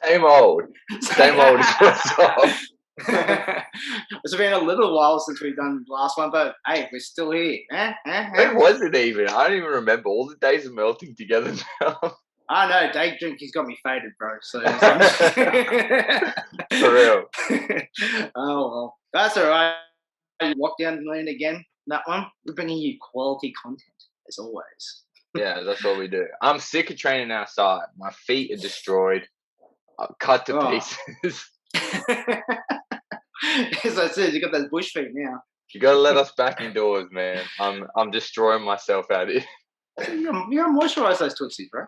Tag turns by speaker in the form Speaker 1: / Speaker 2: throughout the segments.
Speaker 1: Same old song.
Speaker 2: It's been a little while since we've done the last one, but hey, we're still here.
Speaker 1: When was it even? I don't even remember. All the days are melting together now.
Speaker 2: I know, day drink, he's got me faded, bro. So
Speaker 1: For real.
Speaker 2: Oh well, that's all right. Lockdown land again. That one, we're bringing you quality content as always.
Speaker 1: Yeah, that's what we do. I'm sick of training outside. My feet are destroyed. I'm cut to pieces.
Speaker 2: As I said, you got those bush feet now.
Speaker 1: You gotta let us back indoors, man. I'm destroying myself out here.
Speaker 2: You gotta moisturize those tootsies, bro.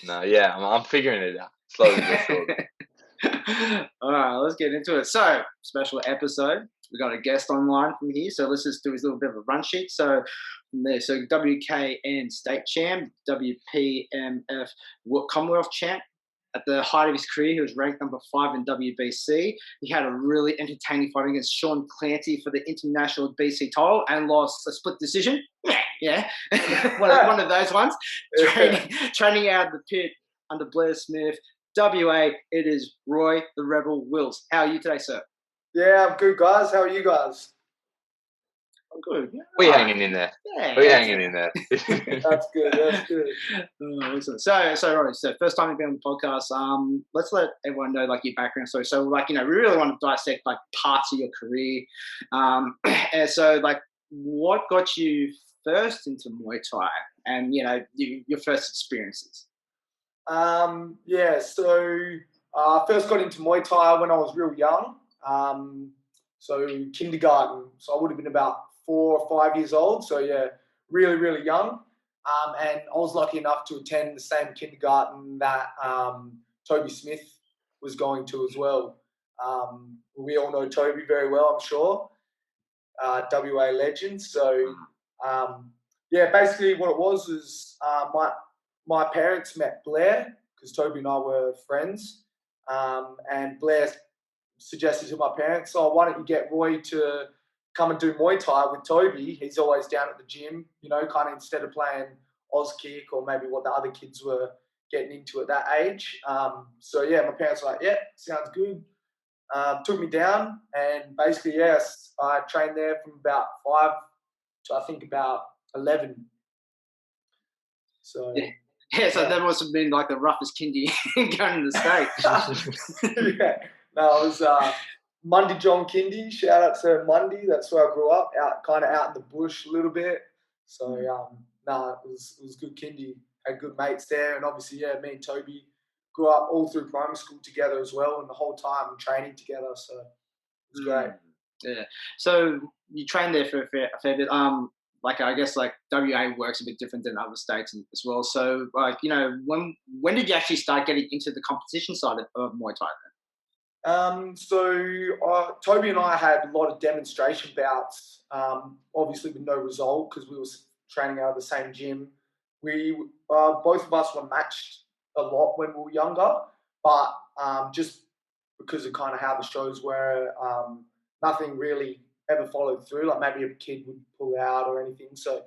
Speaker 1: No, yeah, I'm figuring it out slowly but surely.
Speaker 2: All right, let's get into it. So, special episode. We got a guest online from here, so let's just do a little bit of a run sheet. So, from there, so WKN state champ, WPMF Commonwealth champ. At the height of his career, he was ranked number 5 in WBC. He had a really entertaining fight against Sean Clancy for the international BC title and lost a split decision. Yeah, one of those ones. Training out of the pit under Blair Smith. WA, it is Roy the Rebel Wills. How are you today, sir?
Speaker 3: Yeah, I'm good, guys. How are you guys?
Speaker 2: I'm good. Yeah,
Speaker 1: we're hanging in there.
Speaker 2: Yeah,
Speaker 1: we're hanging in there.
Speaker 3: That's good. That's good.
Speaker 2: So, Roy, so first time you've been on the podcast. Let's let everyone know like your background story. So, like, we really want to dissect like parts of your career. And so, like, what got you first into Muay Thai, and your first experiences?
Speaker 3: Yeah. So, I first got into Muay Thai when I was real young. So kindergarten. So I would have been about 4 or 5 years old. So yeah, really, really young. And I was lucky enough to attend the same kindergarten that Toby Smith was going to as well. We all know Toby very well, I'm sure. WA legend. So yeah, basically what it was is my parents met Blair because Toby and I were friends, and Blair suggested to my parents, why don't you get Roy to come and do Muay Thai with Toby? He's always down at the gym, kind of instead of playing Oz kick or maybe what the other kids were getting into at that age. So yeah, my parents were like, yeah, sounds good. Took me down, and basically, yes, I trained there from about 5 to I think about 11. So
Speaker 2: yeah, so that must have been like the roughest kindy going in the States.
Speaker 3: Yeah. No, it was Mundy John Kindy. Shout out to Mundy. That's where I grew up, out in the bush a little bit. So, it was good kindy. Had good mates there. And obviously, yeah, me and Toby grew up all through primary school together as well, and the whole time training together. So, it was great.
Speaker 2: Yeah. So, you trained there for a fair bit. Like, I guess, like, WA works a bit different than other states as well. So, like, when did you actually start getting into the competition side of Muay Thai then?
Speaker 3: So Toby and I had a lot of demonstration bouts, obviously with no result because we were training out of the same gym. We both of us were matched a lot when we were younger, but just because of kind of how the shows were, nothing really ever followed through. Like maybe a kid would pull out or anything. So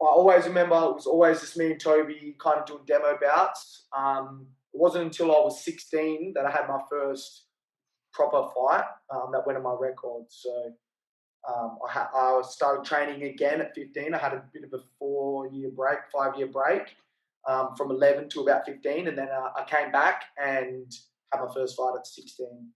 Speaker 3: I always remember it was always just me and Toby kind of doing demo bouts. It wasn't until I was 16 that I had my first proper fight that went on my record. So I started training again at 15. I had a bit of a 5-year break from 11 to about 15. And then I came back and had my first fight at 16.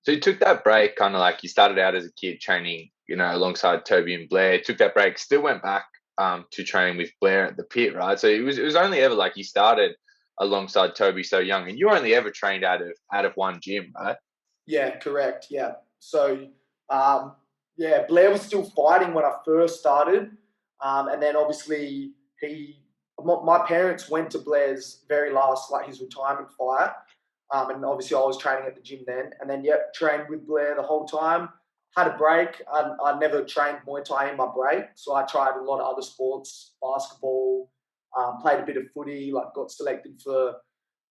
Speaker 1: So you took that break, kind of like you started out as a kid training, alongside Toby and Blair. Took that break, still went back to training with Blair at the pit, right? So it was only ever like you started alongside Toby so young, and you only ever trained out of one gym, right?
Speaker 3: Yeah, correct. Yeah. So Blair was still fighting when I first started, and then obviously my parents went to Blair's very last, like his retirement fight, and obviously I was training at the gym then, and then trained with Blair the whole time. Had a break. I never trained Muay Thai in my break, so I tried a lot of other sports, basketball. Played a bit of footy, like got selected for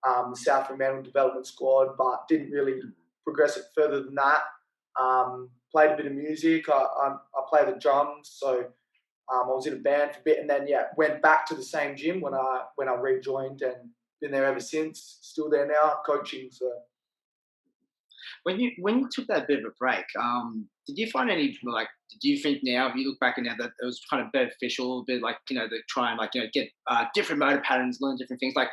Speaker 3: the South Fremantle development squad, but didn't really progress it further than that. Played a bit of music. I play the drums, so I was in a band for a bit, and then went back to the same gym when I rejoined and been there ever since. Still there now, coaching. So
Speaker 2: When you took that bit of a break, did you find any like? Did you think now, if you look back now, that it was kind of beneficial, a bit like to try and get different motor patterns, learn different things? Like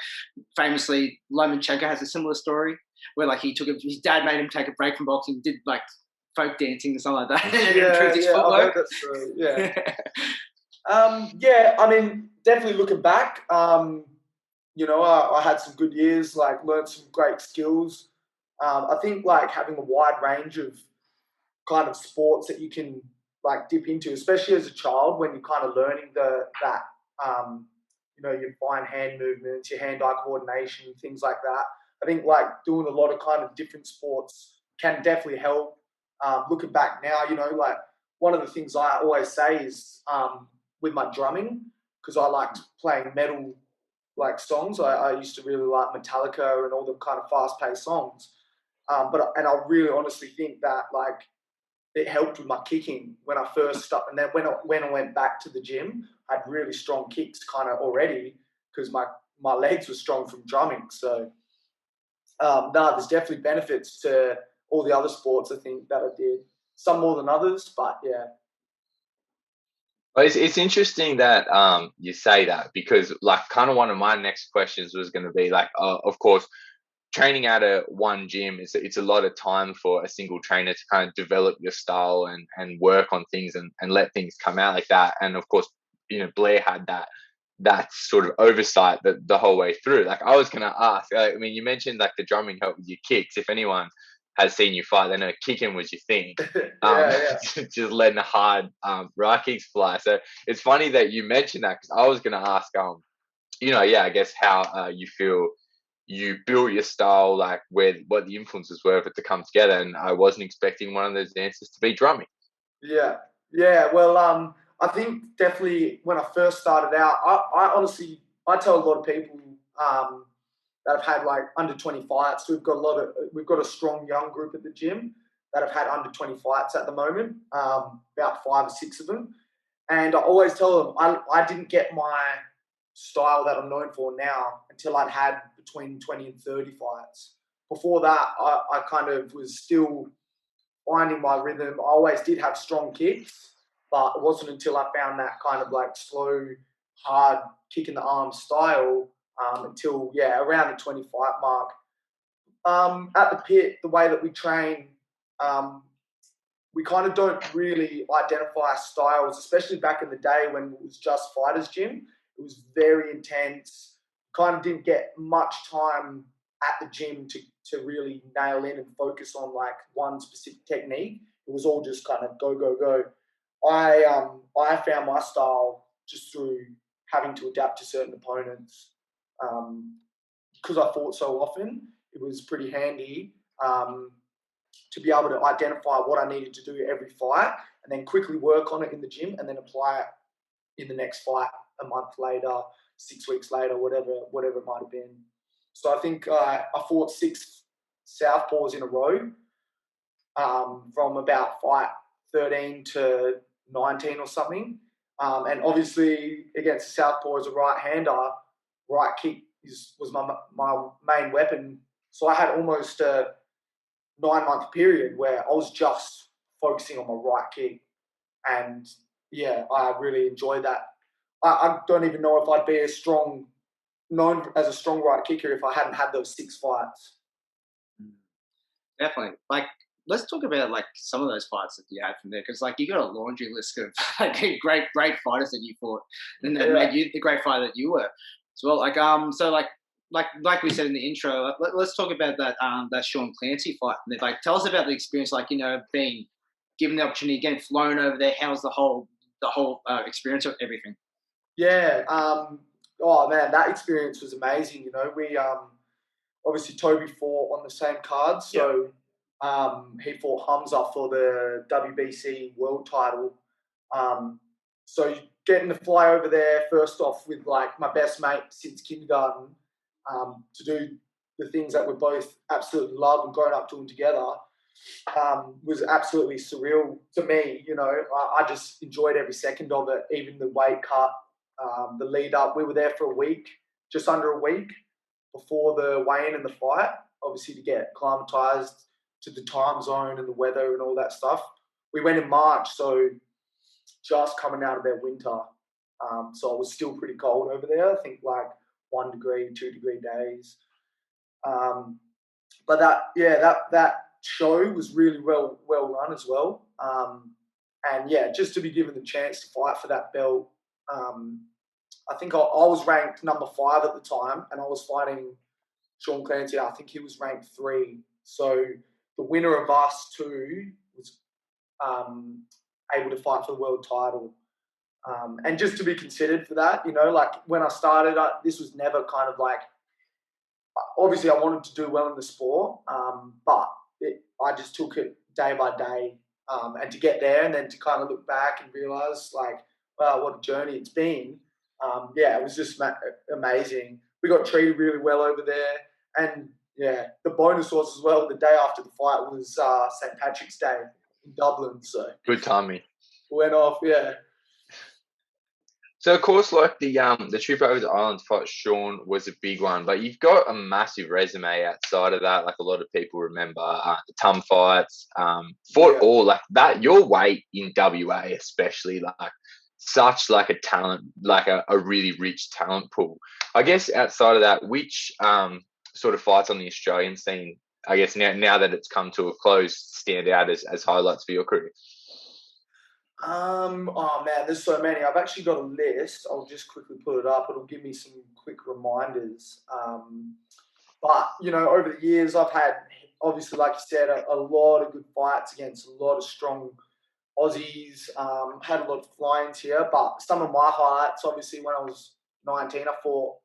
Speaker 2: famously, Lomachenko has a similar story where like his dad made him take a break from boxing, did like folk dancing or something like that, and improved his footwork.
Speaker 3: Yeah, I mean, definitely looking back, I had some good years, like learned some great skills. I think like having a wide range of kind of sports that you can like dip into, especially as a child when you're kind of learning your fine hand movements, your hand-eye coordination, things like that. I think like doing a lot of kind of different sports can definitely help. Looking back now, like one of the things I always say is with my drumming, because I liked playing metal like songs. I used to really like Metallica and all the kind of fast-paced songs. And I really honestly think that like it helped with my kicking when I first started. And then when I went back to the gym, I had really strong kicks kind of already because my legs were strong from drumming. So there's definitely benefits to all the other sports I think that I did. Some more than others, but yeah.
Speaker 1: Well, it's interesting that you say that, because like kind of one of my next questions was going to be like, of course, training at one gym it's a lot of time for a single trainer to kind of develop your style and work on things and let things come out like that. And of course, Blair had that sort of oversight the whole way through. Like I was going to ask, I mean, you mentioned like the drumming helped with your kicks. If anyone has seen you fight, they know kicking was your thing. Just letting the hard right kicks fly. So it's funny that you mentioned that, because I was going to ask, I guess how you feel you built your style, like what the influences were for it to come together. And I wasn't expecting one of those dances to be drumming.
Speaker 3: Yeah. Well, I think definitely when I first started out, I honestly, I tell a lot of people that have had like under 20 fights. We've got a strong young group at the gym that have had under 20 fights at the moment, about 5 or 6 of them. And I always tell them I didn't get my style that I'm known for now until I'd had between 20 and 30 fights. Before that, I kind of was still finding my rhythm. I always did have strong kicks, but it wasn't until I found that kind of like slow, hard kick in the arm style until around the 20 fight mark. At the pit, the way that we train, we kind of don't really identify styles, especially back in the day when it was just fighters gym. It was very intense. Kind of didn't get much time at the gym to really nail in and focus on like one specific technique. It was all just kind of go, go, go. I found my style just through having to adapt to certain opponents. Because I fought so often, it was pretty handy to be able to identify what I needed to do every fight and then quickly work on it in the gym and then apply it in the next fight a month later, 6 weeks later, whatever it might have been. So I think I fought 6 southpaws in a row from about fight 13 to 19 or something. And obviously against a southpaw as a right-hander, right kick was my main weapon. So I had almost a 9-month period where I was just focusing on my right kick. And I really enjoyed that. I don't even know if I'd be known as a strong right kicker if I hadn't had those 6 fights.
Speaker 2: Definitely. Like, let's talk about like some of those fights that you had from there, because like you got a laundry list of like great fighters that you fought, and that made you the great fighter that you were. So like so like we said in the intro, let's talk about that Sean Clancy fight. Like, tell us about the experience, like being given the opportunity, getting flown over there. How's the whole experience of everything?
Speaker 3: Yeah. Oh man, that experience was amazing. We obviously Toby fought on the same card, so he fought Hamza for the WBC world title. So getting to fly over there first off with like my best mate since kindergarten, to do the things that we both absolutely love and grown up doing together, was absolutely surreal to me. I just enjoyed every second of it, even the weight cut, the lead up. We were there for a week, just under a week. before the weigh-in and the fight, obviously to get acclimatized to the time zone and the weather and all that stuff. We went in March, so just coming out of their winter. So it was still pretty cold over there. I think like 1 degree, 2 degree days. But that show was really well run as well. And yeah, just to be given the chance to fight for that belt. I think I was ranked number 5 at the time, and I was fighting Sean Clancy. I think he was ranked 3. So the winner of us two was able to fight for the world title. And just to be considered for that, like when I started, this was never kind of like, obviously I wanted to do well in the sport, but I just took it day by day. And to get there and then to kind of look back and realize like, wow, what a journey it's been. It was just amazing. We got treated really well over there. And yeah, the bonus was as well, the day after the fight was St. Patrick's Day in Dublin. So
Speaker 1: good timing.
Speaker 3: Went off, yeah.
Speaker 1: So of course, like the trip over to Ireland to fight Sean was a big one, but you've got a massive resume outside of that. Like a lot of people remember the TUM fights, fought all like that. Your weight in WA, especially, like such like a talent, like a really rich talent pool. I guess outside of that, which sort of fights on the Australian scene, I guess now that it's come to a close, stand out as highlights for your career?
Speaker 3: Oh man, there's so many. I've actually got a list. I'll just quickly put it up. It'll give me some quick reminders. But over the years, I've had, obviously, like you said, a lot of good fights against a lot of strong Aussies. Had a lot of fly-ins here, but some of my highlights, obviously, when I was 19, I fought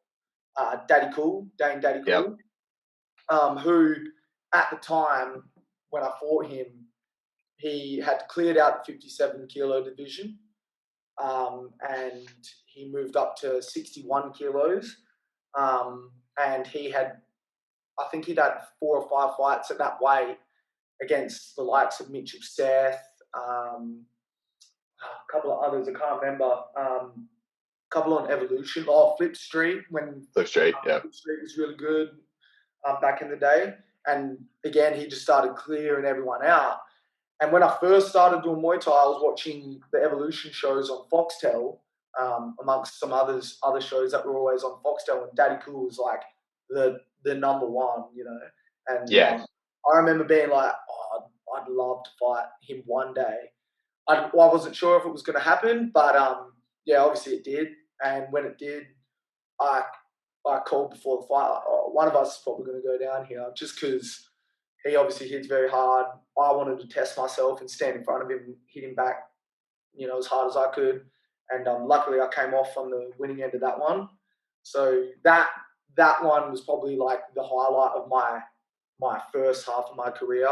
Speaker 3: Dane Daddy Cool, who at the time when I fought him, he had cleared out the 57 kilo division, and he moved up to 61 kilos. And I think he'd had 4 or 5 fights at that weight against the likes of Mitchell Seth, a couple of others, I can't remember. A couple on Evolution. Flip Street,
Speaker 1: Flip Street
Speaker 3: was really good back in the day. And again, he just started clearing everyone out. And when I first started doing Muay Thai, I was watching the Evolution shows on Foxtel, amongst some other shows that were always on Foxtel. And Daddy Cool was like the number one, And I remember being like, oh, I'd love to fight him one day. I wasn't sure if it was going to happen, but obviously it did. And when it did, I called before the fight, like, oh, one of us is probably going to go down here, just because he obviously hits very hard. I wanted to test myself and stand in front of him, hit him back, as hard as I could. And luckily I came off on the winning end of that one. So that one was probably like the highlight of my first half of my career.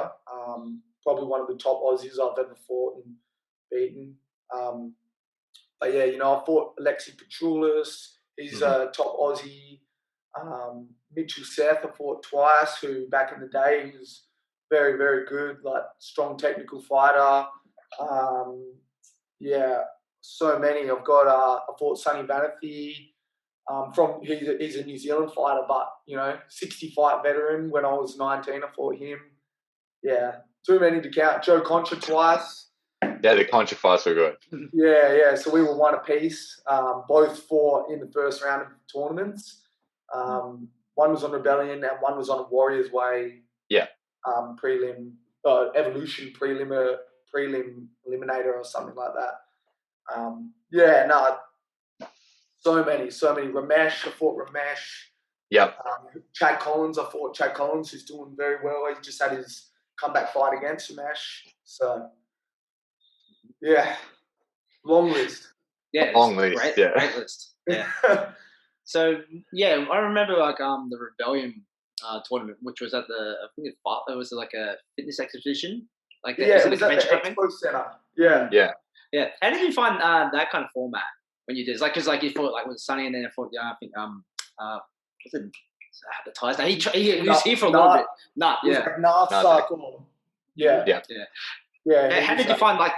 Speaker 3: Probably one of the top Aussies I've ever fought and beaten. But yeah, I fought Alexi Petroulis. He's a top Aussie. Mitchell Seth I fought twice, who back in the day he was very, very good, like strong technical fighter. So many. I've got I fought Sonny Vanathy. He's a New Zealand fighter, but 60 fight veteran. When I was 19, I fought him. Yeah, too many to count. Joe Concha twice.
Speaker 1: Yeah, the Concha fights were good.
Speaker 3: Yeah. So we were one apiece. Both fought in the first round of tournaments. One was on Rebellion and one was on Warriors Way.
Speaker 1: Yeah.
Speaker 3: Prelim, Evolution prelim eliminator or something like that. So many. Ramesh, I fought Ramesh.
Speaker 1: Yep.
Speaker 3: Chad Collins, I fought Chad Collins, who's doing very well. He just had his comeback fight against Ramesh. So, yeah, long list.
Speaker 2: Yeah,
Speaker 1: long list.
Speaker 2: Great list. Yeah. So yeah, I remember like the Rebellion tournament, which was at it was like a fitness exhibition. Like
Speaker 3: it was at the Expo Center. Yeah.
Speaker 2: How did you find that kind of format when you did? Because you fought like with Sonny, and then I fought I think what's it? The ties. He was here for a little bit.
Speaker 3: Circle. Yeah.
Speaker 2: How did you find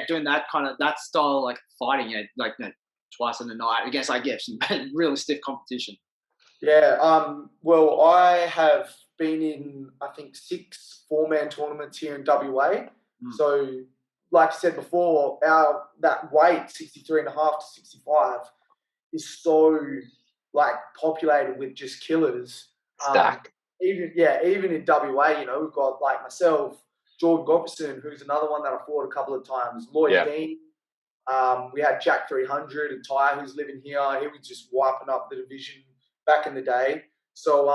Speaker 2: doing that style like fighting twice in the night against some really stiff competition?
Speaker 3: Yeah. Well, I have been in, I think, 6 4-man tournaments here in WA. So, like I said before, that weight, 63.5 to 65, is so like populated with just killers.
Speaker 1: Stack.
Speaker 3: Even in WA, we've got like myself, Jordan Gofferson, who's another one that I fought a couple of times, Lloyd Dean. We had Jack 300 and Ty, who's living here. He was just wiping up the division back in the day. So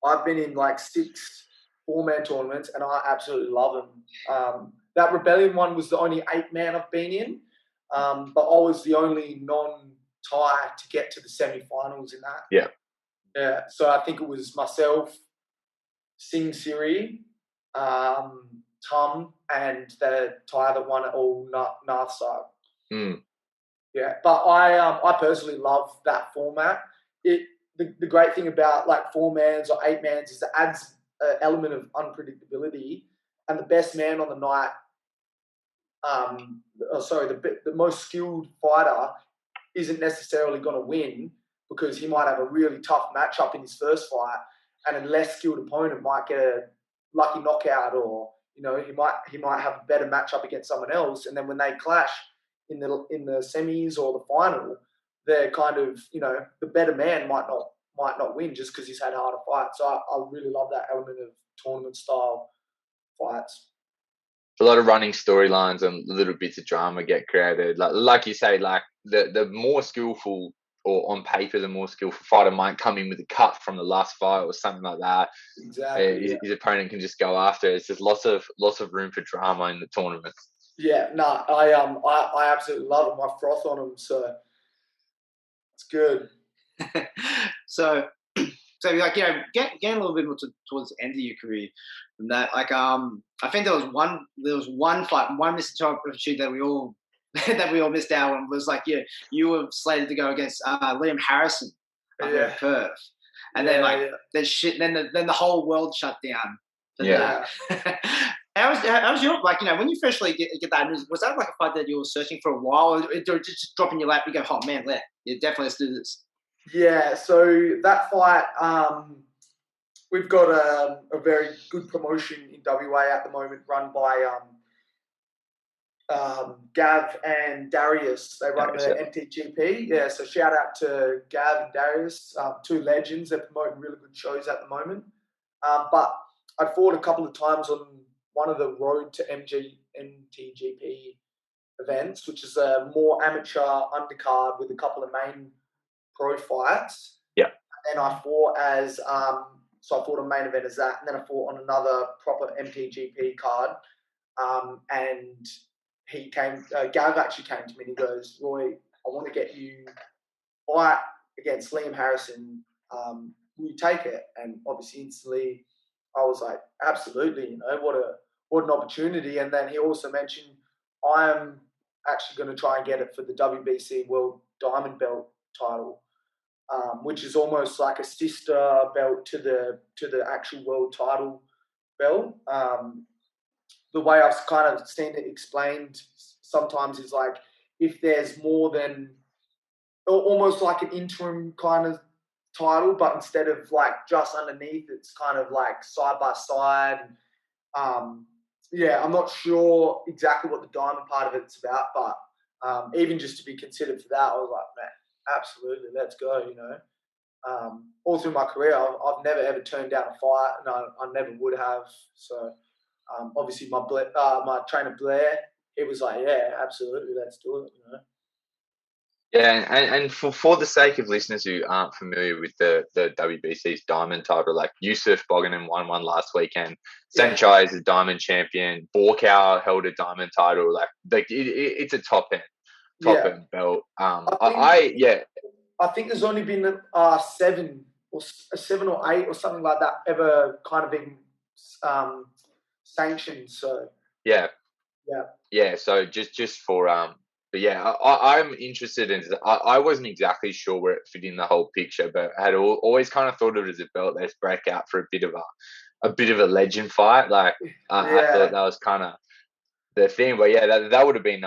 Speaker 3: I've been in like 6 4-man tournaments, and I absolutely love them. That Rebellion one was the only 8-man I've been in, but I was the only non-Thai to get to the semi-finals in that.
Speaker 1: Yeah.
Speaker 3: Yeah. So I think it was myself, Singh Siri, Tum, and the Thai that won it all, Nathsar. Yeah, but I personally love that format. The great thing about like 4-mans or 8-mans is it adds an element of unpredictability, and the best man on the night, the most skilled fighter isn't necessarily going to win, because he might have a really tough matchup in his first fight, and a less skilled opponent might get a lucky knockout, or he might have a better matchup against someone else, and then when they clash in the semis or the final, they're kind of the better man might not win just because he's had harder fights. So I really love that element of tournament style fights.
Speaker 1: A lot of running storylines and little bits of drama get created. Like you say, like the more skillful, or on paper, the more skillful fighter might come in with a cut from the last fight or something like that.
Speaker 3: Exactly.
Speaker 1: His opponent can just go after it. It's just lots of room for drama in the tournament.
Speaker 3: Yeah, no, I absolutely love them. I froth on them, so it's good.
Speaker 2: So like getting a little bit more towards the end of your career, from that, like I think there was one fight, one missed opportunity that we all missed out on, was like you were slated to go against Liam Harrison in Perth, and then then the whole world shut down.
Speaker 1: Yeah.
Speaker 2: How was your, like, when you firstly get that news, was that like a fight that you were searching for a while, or just drop in your lap, you go, oh man, definitely let's do this?
Speaker 3: Yeah, so that fight, we've got a very good promotion in WA at the moment, run by Gav and Darius. They run the MTGP. Yeah, so shout out to Gav and Darius, 2 legends. They're promoting really good shows at the moment. But I fought a couple of times on one of the Road to MTGP events, which is a more amateur undercard with a couple of main pro fights.
Speaker 1: Yeah.
Speaker 3: And then I fought as so I fought a main event as that, and then I fought on another proper MTGP card. And he came, Gav actually came to me and he goes, Roy, I want to get you fight against Liam Harrison. Will you take it? And obviously instantly I was like, absolutely, what an opportunity. And then he also mentioned, I'm actually going to try and get it for the WBC World Diamond Belt title, which is almost like a sister belt to the actual world title belt. The way I've kind of seen it explained sometimes is like, if there's more than, almost like an interim kind of title, but instead of like just underneath, it's kind of like side by side. I'm not sure exactly what the diamond part of it's about, but even just to be considered for that, I was like, man, absolutely, let's go. All through my career, I've never ever turned down a fight, and I never would have. So obviously my trainer Blair, he was like, yeah, absolutely, let's do it.
Speaker 1: Yeah, and for the sake of listeners who aren't familiar with the WBC's diamond title, like Yusuf Boganen won one last weekend, Sanchai is a diamond champion, Borkow held a diamond title, like it's a top end belt.
Speaker 3: I think there's only been 7 or 8 or something like that ever kind of been sanctioned. So
Speaker 1: so just for but yeah, I'm interested in. I wasn't exactly sure where it fit in the whole picture, but I had always kind of thought of it as a belt that's break out for a bit of a legend fight. Like I thought that was kind of the thing. But yeah, that would have been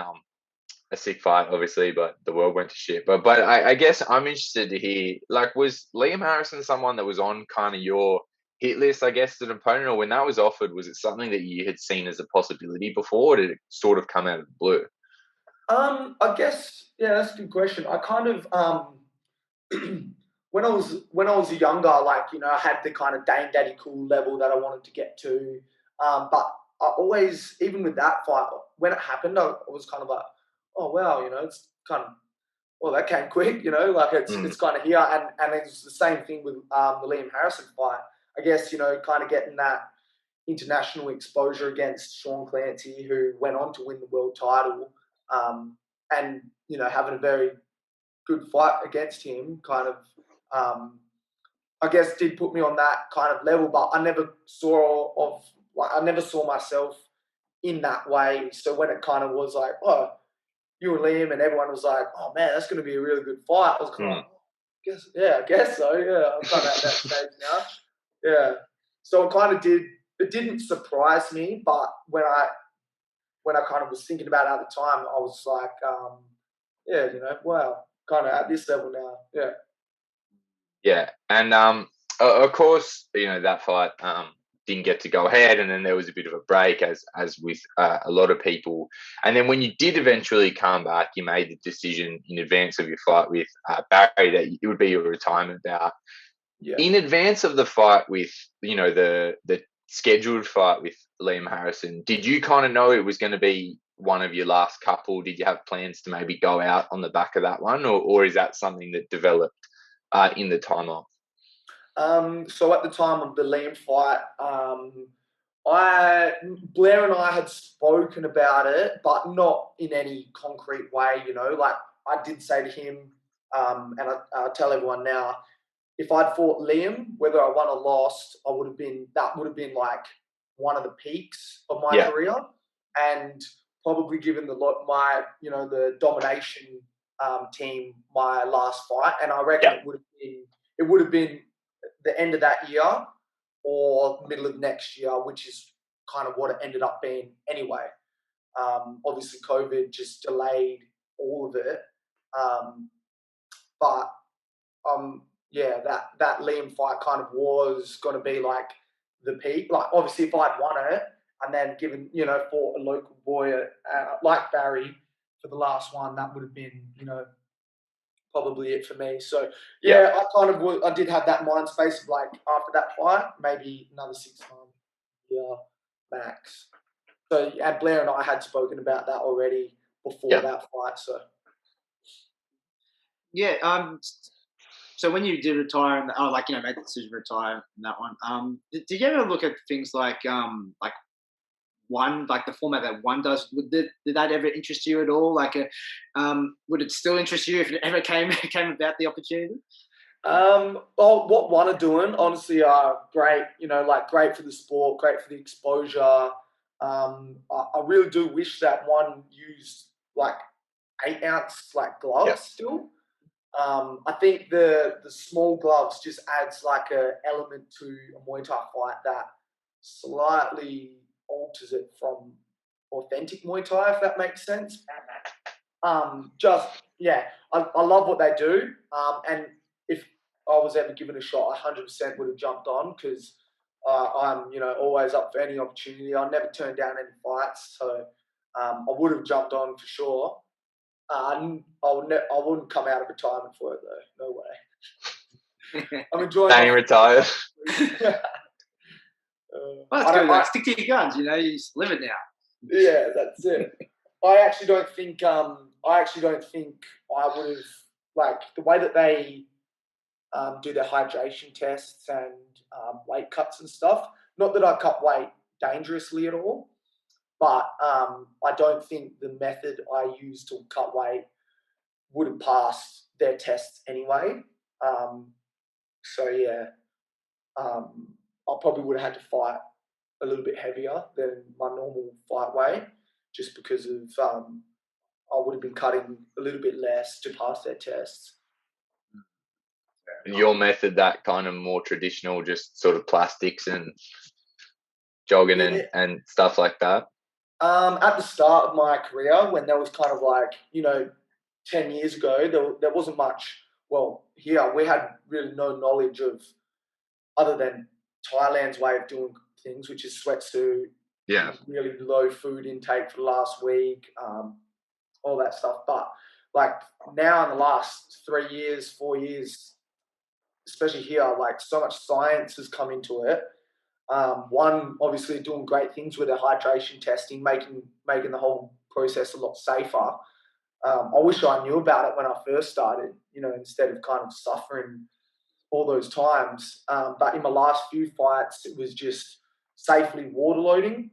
Speaker 1: a sick fight, obviously, but the world went to shit. But I guess I'm interested to hear, like, was Liam Harrison someone that was on kind of your hit list, I guess, as an opponent, or when that was offered, was it something that you had seen as a possibility before, or did it sort of come out of the blue?
Speaker 3: I guess that's a good question. I kind of when I was younger, like, you know, I had the kind of Dane Daddy Cool level that I wanted to get to. But I always, even with that fight, when it happened, I was kind of like, oh wow, you know, it's kind of, well, that came quick, you know, like it's kind of here. And it's the same thing with the Liam Harrison fight. I guess, you know, kind of getting that international exposure against Sean Clancy, who went on to win the world title, and, you know, having a very good fight against him kind of, I guess, did put me on that kind of level. But I never saw myself in that way. So when it kind of was like, oh, you and Liam, and everyone was like, oh man, that's going to be a really good fight, I was kind of like, I guess so. Yeah, I'm kind of at that stage now. Yeah. So it didn't surprise me, but when I kind of was thinking about it at the time, I was like, yeah, you know, wow, kind of at this level now. Yeah.
Speaker 1: Yeah, and of course, you know, that fight didn't get to go ahead, and then there was a bit of a break, as with a lot of people. And then when you did eventually come back, you made the decision in advance of your fight with Barry that it would be your retirement bout.
Speaker 3: Yeah.
Speaker 1: In advance of the fight with, you know, the scheduled fight with Liam Harrison, did you kind of know it was going to be one of your last couple? Did you have plans to maybe go out on the back of that one, or is that something that developed in the time off?
Speaker 3: So at the time of the Liam fight, Blair and I had spoken about it, but not in any concrete way. You know, like I did say to him, and I tell everyone now, if I'd fought Liam, whether I won or lost, that would have been like one of the peaks of my career, and probably given the domination team my last fight, and I reckon it would have been the end of that year or middle of next year, which is kind of what it ended up being anyway. Obviously, COVID just delayed all of it. But that Liam fight kind of was going to be like the peak. Like, obviously, if I'd won it and then given, you know, fought a local boy like Barry for the last one, that would have been, you know, probably it for me. So I did have that mind space of like, after that fight, maybe another 6 months, max. So, and Blair and I had spoken about that already before that fight. So
Speaker 2: so when you did retire and made the decision to retire in that one, did you ever look at things like one, like the format that one does? Did that ever interest you at all? Like, would it still interest you if it ever came about the opportunity?
Speaker 3: What one are doing, honestly, are great. You know, like great for the sport, great for the exposure. I really do wish that one used like 8-ounce like gloves still. I think the small gloves just adds like a element to a Muay Thai fight that slightly alters it from authentic Muay Thai, if that makes sense. I love what they do. And if I was ever given a shot, I 100% would have jumped on, because I'm, you know, always up for any opportunity. I never turn down any fights, so I would have jumped on for sure. I wouldn't come out of retirement for it though. No way. I'm enjoying.
Speaker 1: Staying retired.
Speaker 2: Well, that's good. Like, stick to your guns. You know, you just live it now.
Speaker 3: Yeah, that's it. I actually don't think I would have, like, the way that they do their hydration tests and weight cuts and stuff. Not that I cut weight dangerously at all, but I don't think the method I used to cut weight would have passed their tests anyway. I probably would have had to fight a little bit heavier than my normal fight weight, just because of I would have been cutting a little bit less to pass their tests.
Speaker 1: Your method, that kind of more traditional, just sort of plastics and jogging and stuff like that?
Speaker 3: At the start of my career, when there was kind of like, 10 years ago, there wasn't much. Well, here we had really no knowledge of other than Thailand's way of doing things, which is sweatsuit,
Speaker 1: Yeah.
Speaker 3: really low food intake for the last week, all that stuff. But like now in the last 3 years, 4 years, especially here, like so much science has come into it. One, obviously doing great things with their hydration testing, making the whole process a lot safer. I wish I knew about it when I first started, instead of kind of suffering all those times. But in my last few fights, it was just safely water loading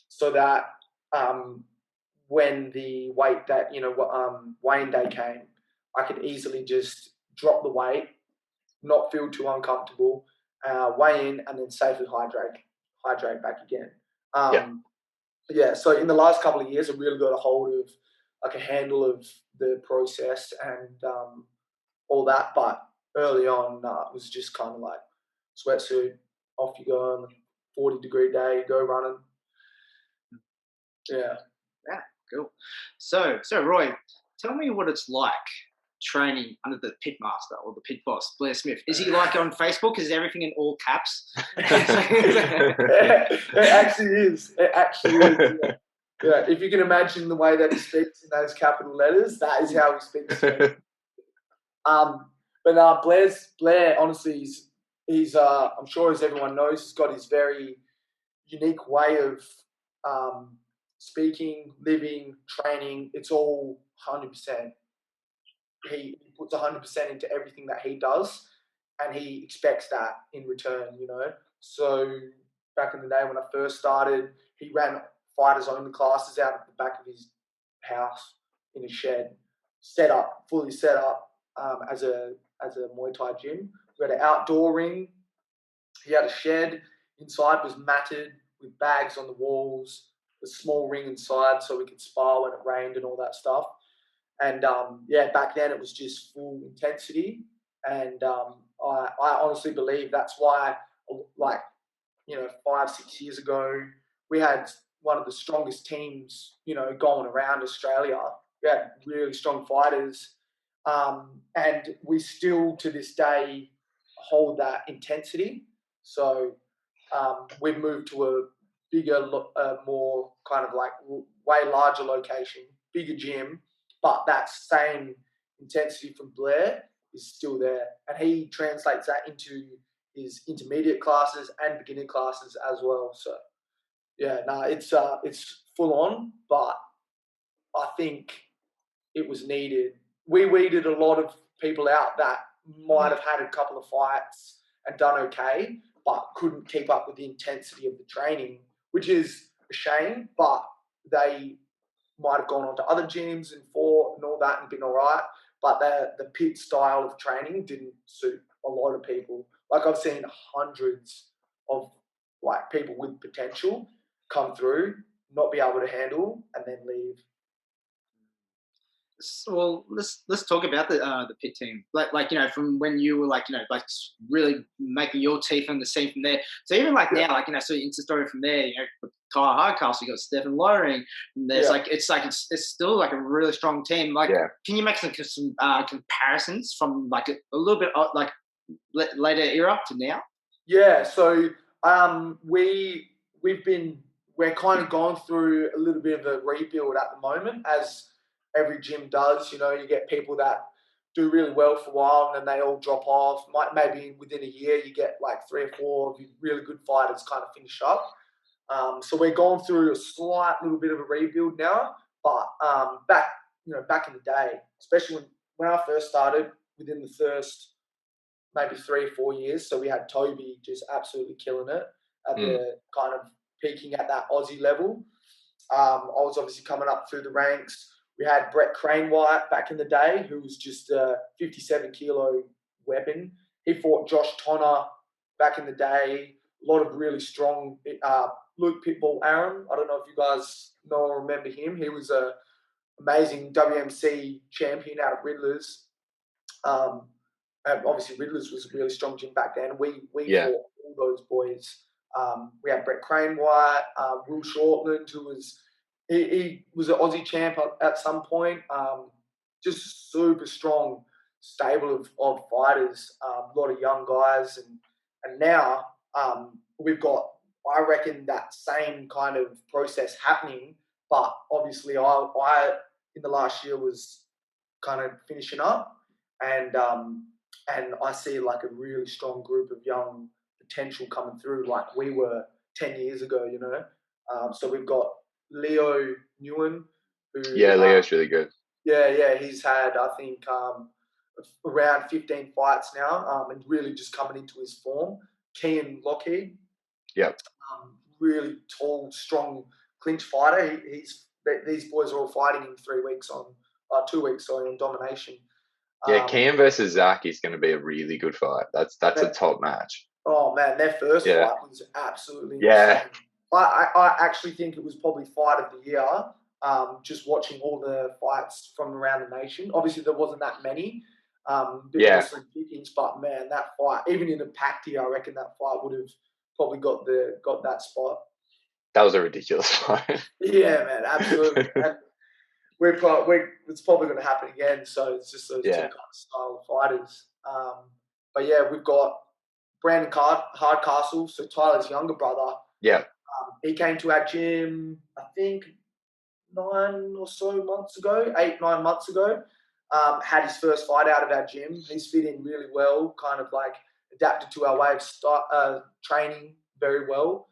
Speaker 3: so that when the weight that, weighing day came, I could easily just drop the weight, not feel too uncomfortable, weigh in, and then safely hydrate back again. So in the last couple of years, I really got a hold of like a handle of the process and all that. But early on, it was just kind of like sweatsuit, off you go on a 40-degree day, go running. Yeah.
Speaker 2: Yeah, cool. So Roy, tell me what it's like training under the pit master or the pit boss, Blair Smith. Is he like on Facebook? Is everything in all caps?
Speaker 3: It actually is. Yeah. If you can imagine the way that he speaks in those capital letters, that is how he speaks to me. But Blair, honestly, he's I'm sure as everyone knows, he's got his very unique way of speaking, living, training. It's all 100%. He puts 100% into everything that he does, and he expects that in return, So back in the day when I first started, he ran fighters only classes out at the back of his house in a shed, fully set up as a Muay Thai gym. We had an outdoor ring. He had a shed. Inside was matted with bags on the walls, a small ring inside so we could spar when it rained and all that stuff. And back then it was just full intensity. And I honestly believe that's why, 5-6 years ago, we had one of the strongest teams, going around Australia. We had really strong fighters. And we still, to this day, hold that intensity. So we've moved to a bigger, more kind of like way larger location, bigger gym, but that same intensity from Blair is still there. And he translates that into his intermediate classes and beginner classes as well. So, it's full on, but I think it was needed. We weeded a lot of people out that might have had a couple of fights and done okay, but couldn't keep up with the intensity of the training, which is a shame, but they might have gone on to other gyms and fought and all that and been all right, but the pit style of training didn't suit a lot of people. Like I've seen hundreds of like people with potential come through, not be able to handle, and then leave.
Speaker 2: Well, let's talk about the pit team. Like from when you were like really making your teeth on the scene from there. So even now, so Insta story from there, Kyle Hardcastle, you got Stephen Lowering. And there's it's still like a really strong team. Can you make some comparisons from like a little bit like later era to now?
Speaker 3: Yeah. So we're kind of going through a little bit of a rebuild at the moment, as every gym does. You get people that do really well for a while and then they all drop off. Maybe within a year you get like 3 or 4 of really good fighters kind of finish up. So we're going through a slight little bit of a rebuild now. But back in the day, especially when I first started, within the first maybe 3 or 4 years, so we had Toby just absolutely killing it at the kind of peaking at that Aussie level. I was obviously coming up through the ranks. We had Brett Cranewhite back in the day, who was just a 57-kilo weapon. He fought Josh Tonner back in the day. A lot of really strong Luke Pitbull Aaron. I don't know if you guys know or remember him. He was an amazing WMC champion out of Riddler's. And obviously, Riddler's was a really strong gym back then. We fought all those boys We had Brett Crane White, Will Shortland, who was he was an Aussie champ at some point. Just super strong stable of fighters, a lot of young guys, and now we've got, I reckon, that same kind of process happening. But obviously, I in the last year was kind of finishing up, and I see like a really strong group of young potential coming through, like we were 10 years ago. So we've got Leo Nguyen, who
Speaker 1: Leo's really good.
Speaker 3: Yeah, he's had, I think, around 15 fights now, and really just coming into his form. Kean Lockheed,
Speaker 1: Yep.
Speaker 3: Really tall, strong clinch fighter. These boys are all fighting in 2 weeks on domination.
Speaker 1: Cam versus Zach is going to be a really good fight. That's a top match.
Speaker 3: Oh man, their first fight was absolutely insane. I actually think it was probably fight of the year. Just watching all the fights from around the nation. Obviously, there wasn't that many. More slim pickings, but man, that fight, even in a packed year, I reckon that fight would have probably got that spot.
Speaker 1: That was a ridiculous fight.
Speaker 3: Yeah, man, absolutely. And it's probably going to happen again. So it's just those two kind of style of fighters. But yeah, we've got Brandon Hardcastle, so Tyler's younger brother.
Speaker 1: Yeah.
Speaker 3: He came to our gym, I think, 8-9 months ago. Had his first fight out of our gym. He's fit in really well, kind of like adapted to our way of training very well.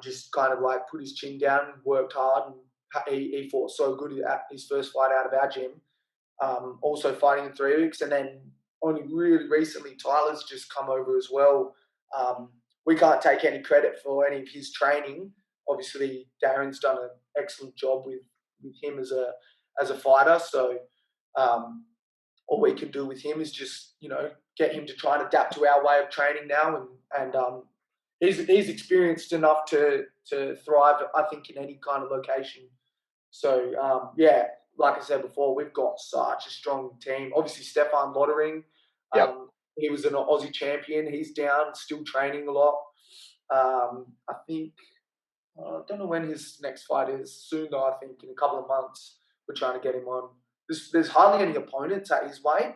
Speaker 3: Just kind of like put his chin down, worked hard, and he fought so good at his first fight out of our gym. Also fighting in 3 weeks, and then only really recently Tyler's just come over as well. We can't take any credit for any of his training. Obviously, Darren's done an excellent job with him as a fighter. So all we can do with him is just get him to try and adapt to our way of training now, and he's experienced enough to thrive, I think, in any kind of location. So like I said before, we've got such a strong team. Obviously, Stefan Lottering, he was an Aussie champion. He's down, still training a lot. I think. I don't know when his next fight is. Soon, though, I think in a couple of months, we're trying to get him on. There's hardly any opponents at his weight.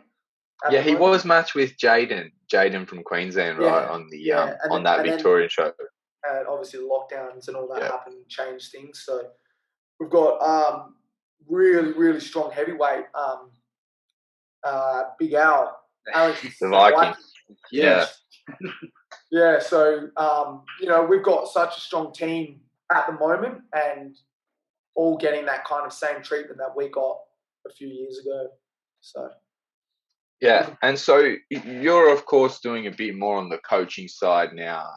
Speaker 1: He was matched with Jaden from Queensland, right, on the on that Victorian show.
Speaker 3: And obviously the lockdowns and all that happened and changed things. So we've got really, really strong heavyweight. Big Al, Alex,
Speaker 1: the Viking.
Speaker 3: Yeah. Yeah, so we've got such a strong team at the moment, and all getting that kind of same treatment that we got a few years ago. So
Speaker 1: and so you're of course doing a bit more on the coaching side now.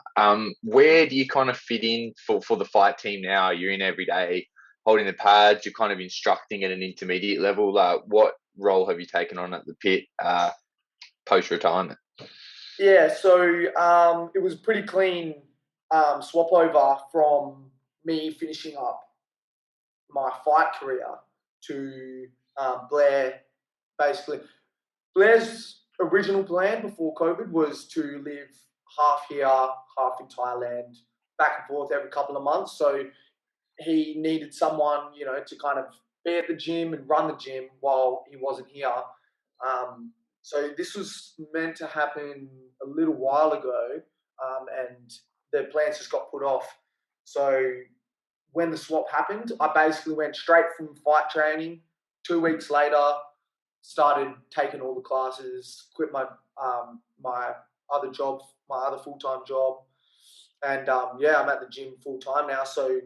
Speaker 1: Where do you kind of fit in for the fight team now? You're in every day, holding the pads. You're kind of instructing at an intermediate level. What role have you taken on at the pit post retirement?
Speaker 3: Yeah, so it was pretty clean swap over from me finishing up my fight career to Blair. Basically, Blair's original plan before COVID was to live half here, half in Thailand, back and forth every couple of months. So he needed someone, to kind of be at the gym and run the gym while he wasn't here. So this was meant to happen a little while ago, and the plans just got put off. So when the swap happened, I basically went straight from fight training. 2 weeks later, started taking all the classes, quit my my other job, my other full-time job, and I'm at the gym full-time now. So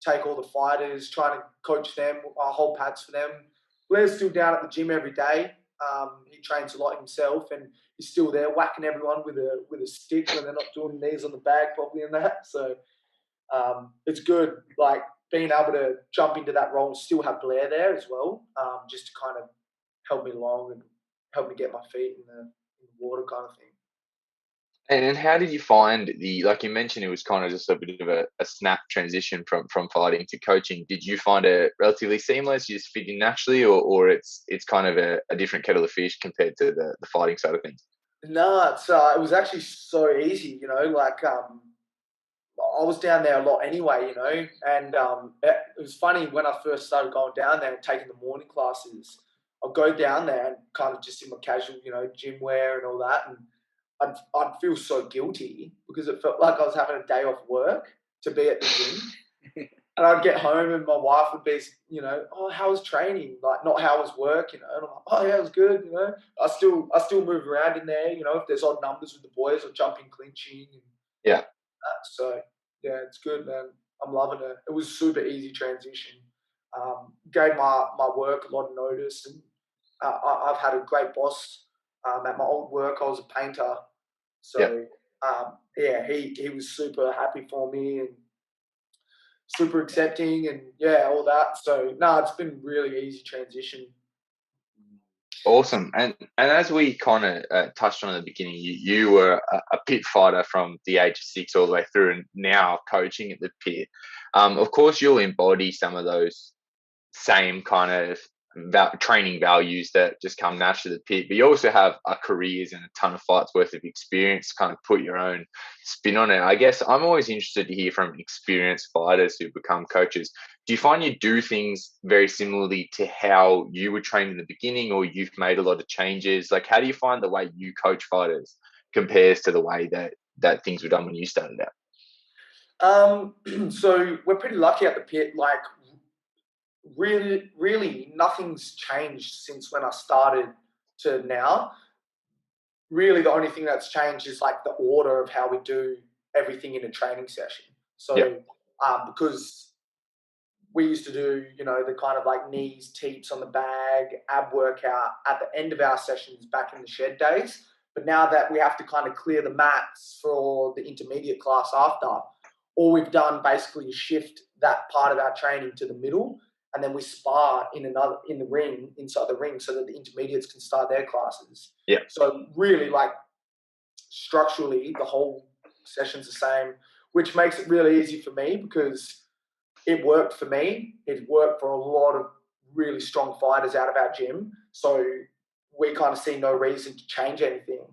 Speaker 3: take all the fighters, trying to coach them, hold pads for them. Blair's still down at the gym every day. He trains a lot himself, and he's still there whacking everyone with a stick when they're not doing knees on the bag properly and that. So it's good, like being able to jump into that role and still have Blair there as well, just to kind of help me along and help me get my feet in the water kind of thing.
Speaker 1: And how did you find like you mentioned, it was kind of just a bit of a snap transition from fighting to coaching. Did you find it relatively seamless? You just fit in naturally, or it's kind of a different kettle of fish compared to the fighting side of things?
Speaker 3: No, it was actually so easy, like I was down there a lot anyway, you know, and it was funny when I first started going down there and taking the morning classes. I'd go down there and kind of just in my casual, you know, gym wear and all that, and I'd feel so guilty because it felt like I was having a day off work to be at the gym. And I'd get home and my wife would be, you know, oh, how was training? Like, not how was work, you know. And I'm like, oh, yeah, it was good, you know. I still move around in there, you know, if there's odd numbers with the boys or jumping, clinching. And
Speaker 1: Yeah.
Speaker 3: so, yeah, it's good, man. I'm loving it. It was a super easy transition. Gave my work a lot of notice. And I've had a great boss at my old work. I was a painter. So, yeah, he was super happy for me and super accepting and, yeah, all that. So, no, it's been really easy transition.
Speaker 1: Awesome. And as we kind of touched on at the beginning, you were a pit fighter from the age of 6 all the way through, and now coaching at the pit. Of course, you'll embody some of those same kind of training values that just come naturally to the pit, but you also have a careers and a ton of fights worth of experience to kind of put your own spin on it. I guess I'm always interested to hear from experienced fighters who become coaches. Do you find you do things very similarly to how you were trained in the beginning, or you've made a lot of changes? Like, how do you find the way you coach fighters compares to the way that things were done when you started out?
Speaker 3: So we're pretty lucky at the pit. Like, really nothing's changed since when I started to now. Really, the only thing that's changed is like the order of how we do everything in a training session. So, because we used to do, you know, the kind of like knees, teeps on the bag, ab workout at the end of our sessions back in the shed days. But now that we have to kind of clear the mats for the intermediate class after, all we've done basically is shift that part of our training to the middle, and then we spar in the ring, inside the ring, so that the intermediates can start their classes.
Speaker 1: Yeah.
Speaker 3: So really, like, structurally, the whole session's the same, which makes it really easy for me because it worked for me. It worked for a lot of really strong fighters out of our gym. So we kind of see no reason to change anything.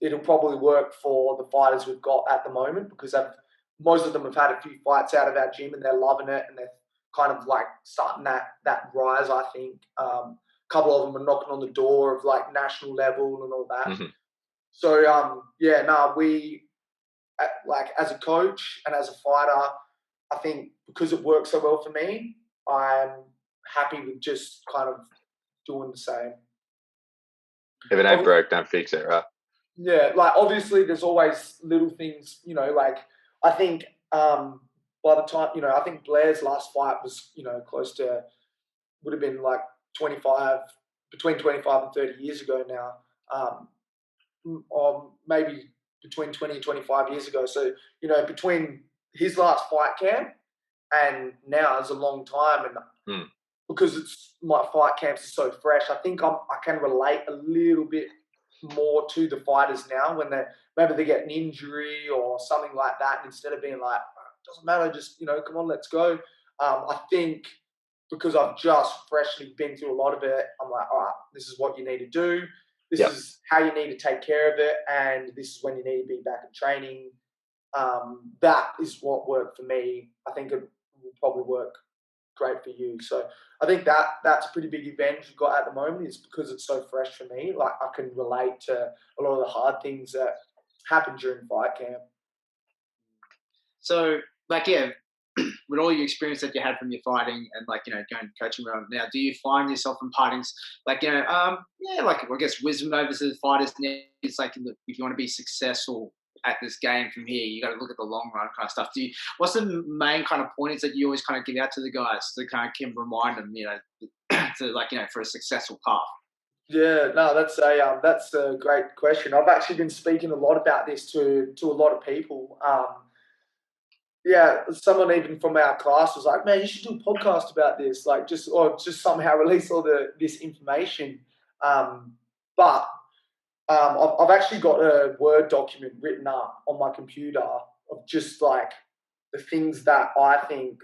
Speaker 3: It'll probably work for the fighters we've got at the moment because most of them have had a few fights out of our gym and they're loving it and they're kind of like starting that rise, I think. A couple of them are knocking on the door of like national level and all that.
Speaker 1: Mm-hmm.
Speaker 3: So, we, like, as a coach and as a fighter, I think because it works so well for me, I'm happy with just kind of doing the same.
Speaker 1: If it ain't broke, don't fix it, right?
Speaker 3: Yeah, like, obviously there's always little things, you know, like, I think by the time, you know, I think Blair's last fight was, you know, would have been like between 25 and 30 years ago now, or maybe between 20 and 25 years ago. So, you know, between his last fight camp and now is a long time. And because my fight camps are so fresh, I think I can relate a little bit more to the fighters now when maybe they get an injury or something like that. And instead of being like, doesn't matter, just, you know, come on, let's go. I think because I've just freshly been through a lot of it, I'm like, all right, this is what you need to do. This is how you need to take care of it. And this is when you need to be back in training. That is what worked for me. I think it will probably work great for you. So I think that's a pretty big advantage we've got at the moment is because it's so fresh for me. Like, I can relate to a lot of the hard things that happen during fight camp.
Speaker 2: So, like, yeah, with all your experience that you had from your fighting and, like, you know, going coaching around now, do you find yourself imparting, like, you know, like, I guess wisdom over to the fighters now? It's like, if you want to be successful at this game from here, you got to look at the long run kind of stuff. What's the main kind of pointers that you always kind of give out to the guys to kind of can remind them, you know, to, like, you know, for a successful path?
Speaker 3: Yeah, no, that's a great question. I've actually been speaking a lot about this to a lot of people. Yeah, someone even from our class was like, "Man, you should do a podcast about this, like, just somehow release all this information." But I've actually got a Word document written up on my computer of just like the things that I think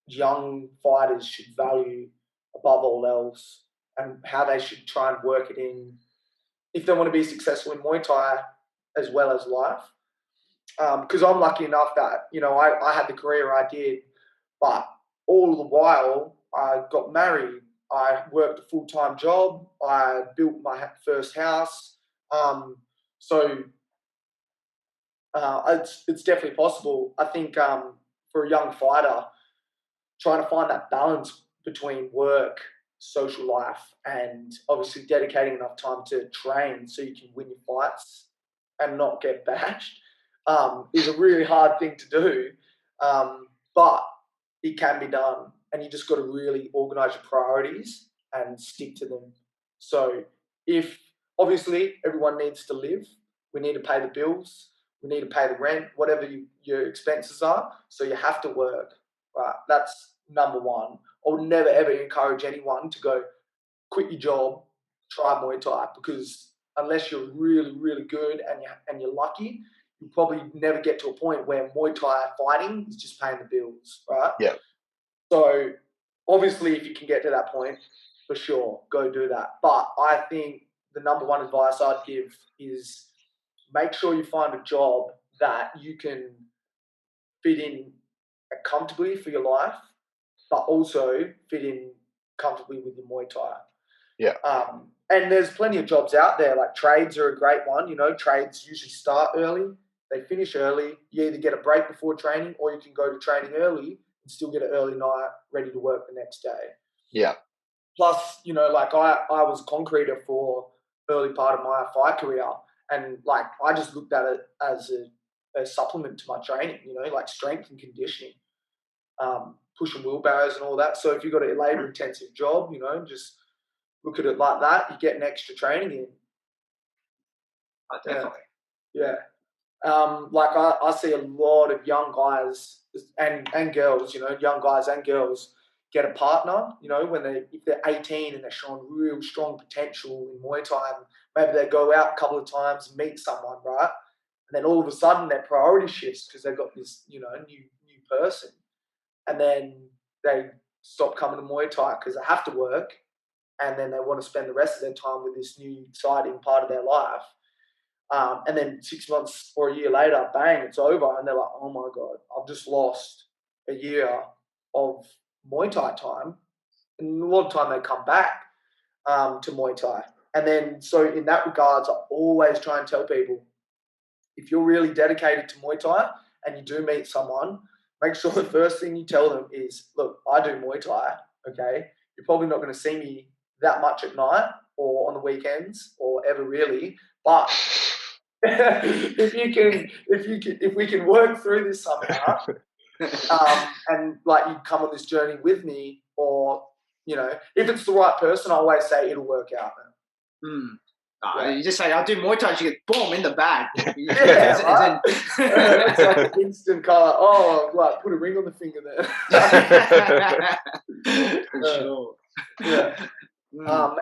Speaker 3: young fighters should value above all else and how they should try and work it in if they want to be successful in Muay Thai as well as life. because I'm lucky enough that, I had the career I did, but all the while I got married, I worked a full-time job, I built my first house. So it's definitely possible. I think for a young fighter, trying to find that balance between work, social life, and obviously dedicating enough time to train so you can win your fights and not get bashed is a really hard thing to do. But it can be done, and you just got to really organize your priorities and stick to them. So if obviously everyone needs to live, we need to pay the bills, we need to pay the rent, whatever your expenses are. So you have to work, right? That's number one. I would never ever encourage anyone to go quit your job, try Muay Thai, because unless you're really, really good and you're lucky, you'll probably never get to a point where Muay Thai fighting is just paying the bills, right?
Speaker 1: Yeah.
Speaker 3: So obviously, if you can get to that point, for sure, go do that. But I think the number one advice I'd give is make sure you find a job that you can fit in comfortably for your life, but also fit in comfortably with your Muay Thai.
Speaker 1: Yeah.
Speaker 3: And there's plenty of jobs out there. Like trades are a great one. Trades usually start early, they finish early. You either get a break before training, or you can go to training early and still get an early night, ready to work the next day.
Speaker 1: Yeah.
Speaker 3: Plus, like I was a concreter for early part of my fight career, and like I just looked at it as a supplement to my training. Like strength and conditioning, pushing wheelbarrows and all that. So if you've got a labor intensive job, just look at it like that. You get an extra training in.
Speaker 2: Oh, definitely.
Speaker 3: Yeah. Like I see a lot of young guys and girls, young guys and girls get a partner, if they're 18 and they're showing real strong potential in Muay Thai, and maybe they go out a couple of times and meet someone, right? And then all of a sudden their priority shifts because they've got this, new person. And then they stop coming to Muay Thai because they have to work, and then they want to spend the rest of their time with this new exciting part of their life. And then 6 months or a year later, bang, it's over. And they're like, oh my God, I've just lost a year of Muay Thai time. And a lot of time they come back to Muay Thai. And then, so in that regards, I always try and tell people, if you're really dedicated to Muay Thai and you do meet someone, make sure the first thing you tell them is, look, I do Muay Thai, okay? You're probably not going to see me that much at night or on the weekends or ever really, but if we can work through this somehow, and like you come on this journey with me, or if it's the right person, I always say it'll work out.
Speaker 2: You just say I'll do Muay Thai, you get boom in the bag.
Speaker 3: Yeah, right? It's like an instant colour. Oh, like put a ring on the finger there.
Speaker 2: For sure.
Speaker 3: Yeah.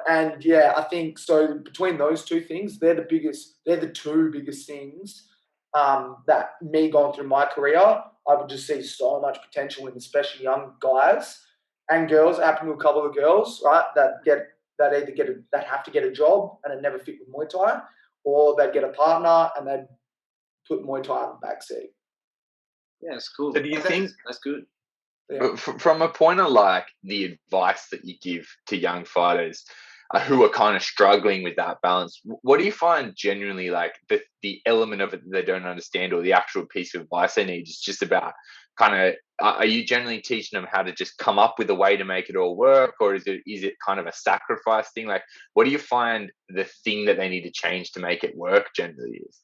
Speaker 3: And yeah, I think so. Between those two things, they're the two biggest things that me going through my career, I would just see so much potential in, especially young guys and girls. It happened to a couple of girls, right, that have to get a job and it never fit with Muay Thai, or they'd get a partner and they'd put Muay Thai in the backseat.
Speaker 2: Yeah, it's cool.
Speaker 1: So do you think
Speaker 2: that's good?
Speaker 1: Yeah. From a point of like the advice that you give to young fighters who are kind of struggling with that balance, what do you find genuinely like the element of it that they don't understand, or the actual piece of advice they need is just about kind of, are you generally teaching them how to just come up with a way to make it all work, or is it kind of a sacrifice thing? Like, what do you find the thing that they need to change to make it work generally is?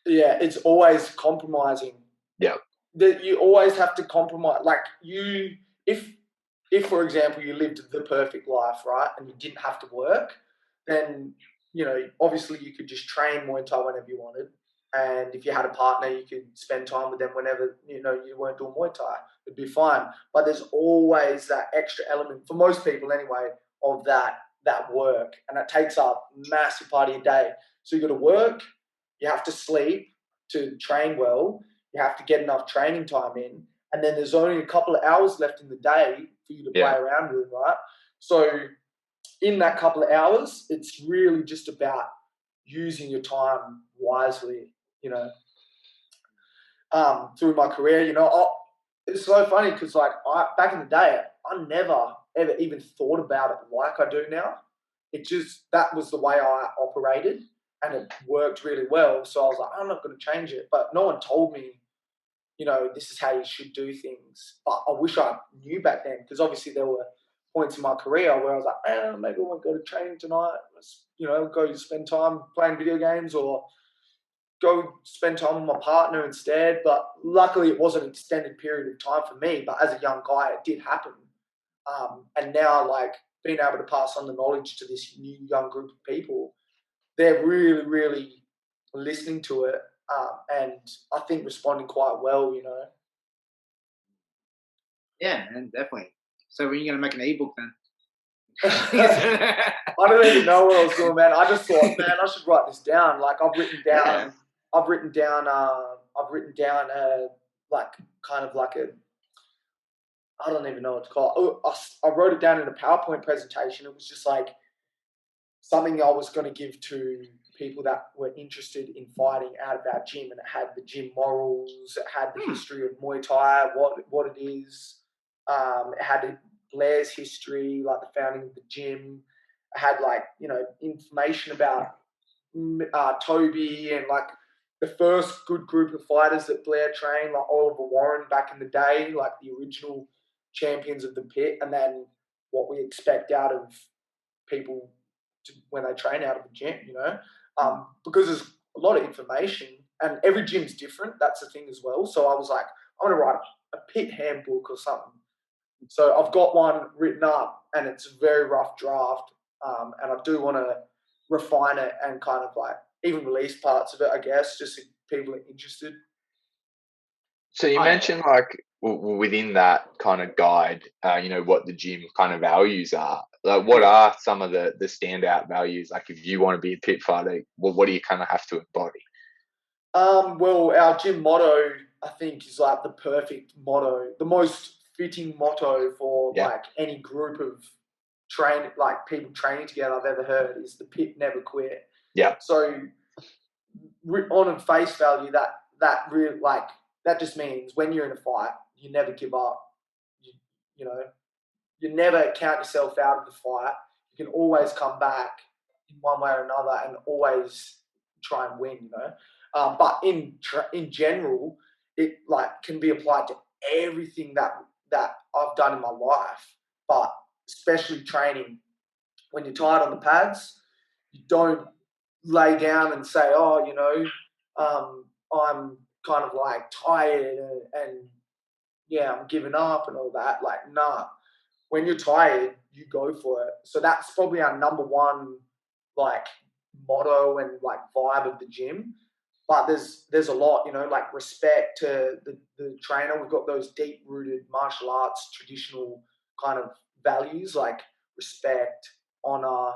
Speaker 3: Yeah, it's always compromising.
Speaker 1: Yeah.
Speaker 3: That you always have to compromise. Like if for example you lived the perfect life, right, and you didn't have to work, then obviously you could just train Muay Thai whenever you wanted, and if you had a partner, you could spend time with them whenever you weren't doing Muay Thai. It'd be fine. But there's always that extra element for most people anyway of that work, and it takes up a massive part of your day. So you got to work, you have to sleep to train well. You have to get enough training time in, and then there's only a couple of hours left in the day for you to play around with, right? So in that couple of hours, it's really just about using your time wisely, through my career. It's so funny because like back in the day, I never ever even thought about it like I do now. That was the way I operated, and it worked really well. So I was like, I'm not going to change it. But no one told me, this is how you should do things. But I wish I knew back then, because obviously there were points in my career where I was like, maybe I won't go to training tonight. Let's, go spend time playing video games or go spend time with my partner instead. But luckily it was an extended period of time for me. But as a young guy, it did happen. And now, like, being able to pass on the knowledge to this new young group of people, they're really, really listening to it. And I think responding quite well,
Speaker 2: Yeah, man, definitely. So when are you going to make an ebook then?
Speaker 3: I don't even know what I was doing, man. I just thought, man, I should write this down. Like, I've written down, like, kind of like I don't even know what to call it. I wrote it down in a PowerPoint presentation. It was just like something I was going to give to people that were interested in fighting out of our gym, and it had the gym morals, it had the history of Muay Thai, what it is. It had Blair's history, like the founding of the gym. It had like, information about Toby and like the first good group of fighters that Blair trained, like Oliver Warren back in the day, like the original champions of the pit, and then what we expect out of people when they train out of the gym, because there's a lot of information and every gym's different. That's the thing as well. So I was like, I'm going to write a pit handbook or something. So I've got one written up and it's a very rough draft. And I do want to refine it and kind of like even release parts of it, I guess, just if people are interested.
Speaker 1: So you mentioned like within that kind of guide, what the gym kind of values are. Like, what are some of the standout values? Like, if you want to be a pit fighter, what do you kind of have to embody?
Speaker 3: Well, our gym motto, I think, is like the perfect motto, the most fitting motto for like any group of people training together I've ever heard, is the pit never quit.
Speaker 1: Yeah.
Speaker 3: So on face value, that really, like, that just means when you're in a fight, you never give up. You never count yourself out of the fight. You can always come back in one way or another and always try and win, But in general, it like can be applied to everything that I've done in my life, but especially training. When you're tired on the pads, you don't lay down and say, I'm kind of like tired and I'm giving up and all that. Like, nah. When you're tired, you go for it. So that's probably our number one like motto and like vibe of the gym. But there's a lot, like respect to the trainer. We've got those deep-rooted martial arts, traditional kind of values like respect, honor,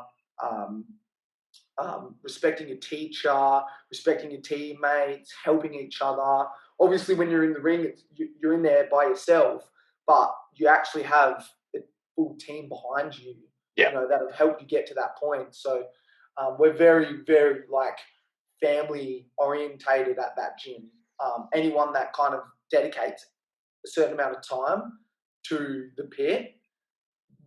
Speaker 3: respecting your teacher, respecting your teammates, helping each other. Obviously, when you're in the ring, you're in there by yourself, but you actually have a full team behind you, that have helped you get to that point. So we're very, very like family orientated at that gym. Anyone that kind of dedicates a certain amount of time to the pit,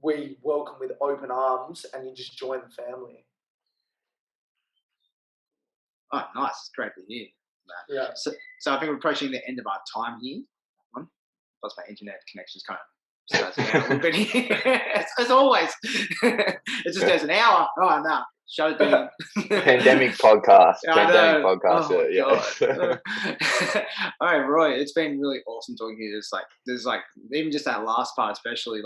Speaker 3: we welcome with open arms, and you just join the family.
Speaker 2: Oh, nice. It's great to hear that. Yeah. So I think we're approaching the end of our time here. Plus my internet connection's kind of starts down a little bit here. As always. It just goes an hour. Oh, no. Shut it down.
Speaker 1: Pandemic podcast. Pandemic
Speaker 2: podcast. All right, Roy. It's been really awesome talking to you. There's even just that last part, especially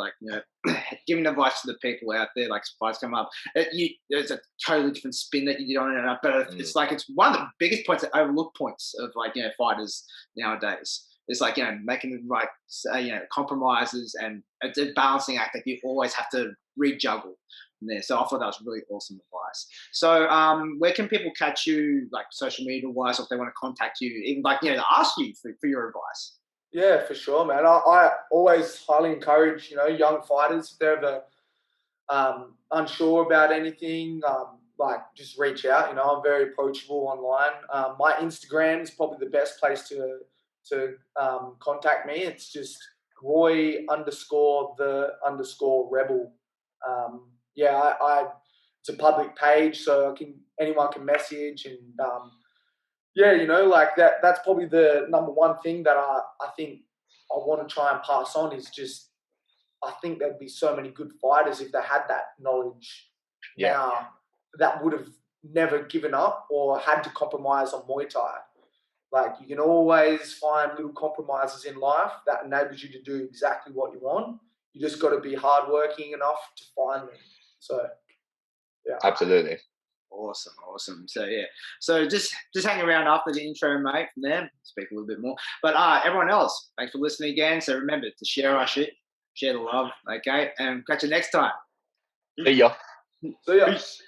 Speaker 2: giving advice to the people out there. Like, fights come up, there's a totally different spin that you did on it. But it's it's one of the biggest points, that overlooked points of fighters nowadays. It's making the right compromises, and it's a balancing act that you always have to rejuggle. There. So I thought that was really awesome advice. So where can people catch you, like social media wise, or if they want to contact you, even to ask you for your advice?
Speaker 3: Yeah, for sure, man. I always highly encourage, young fighters, if they're ever unsure about anything, just reach out. I'm very approachable online. My Instagram is probably the best place to to contact me. It's just Roy_the_rebel. It's a public page, so anyone can message, and like that. That's probably the number one thing that I think I want to try and pass on is just. I think there'd be so many good fighters if they had that knowledge now that would have never given up or had to compromise on Muay Thai. Like, you can always find little compromises in life that enables you to do exactly what you want. You just got to be hardworking enough to find them. So, yeah.
Speaker 1: Absolutely.
Speaker 2: Awesome. So just hang around after the intro, mate. From there, speak a little bit more. But everyone else, thanks for listening again. So remember to share our shit. Share the love, okay? And catch you next time.
Speaker 1: See ya.
Speaker 3: See ya. Peace.